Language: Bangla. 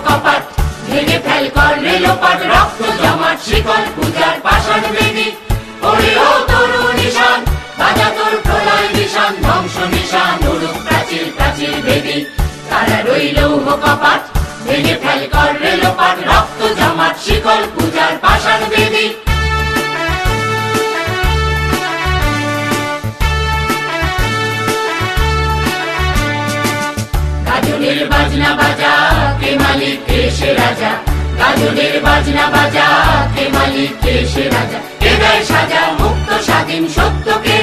কপাট, ভেঙে ফেল কর রেলোপাট, রক্ত জমাট শিকল পূজার পাষাণ বেদী। ওরে ও তরু নিশান, বাজা তোর প্রলয় নিশান, ধ্বংস নিশান উড়ুক প্রাচীর প্রাচীর বেদী। তারা রইল কপাট, ভেঙে ফেল কর রেলোপাট, রক্ত জমাট শিকল পূজার পাষাণ বেদী। গাজনের বাজনা বাজা, কে মালিক কে সে রাজা। গাজনের বাজনা বাজা, কে মালিক কে সে রাজা। কে দেয় সাজা মুক্ত স্বাধীন সত্যকে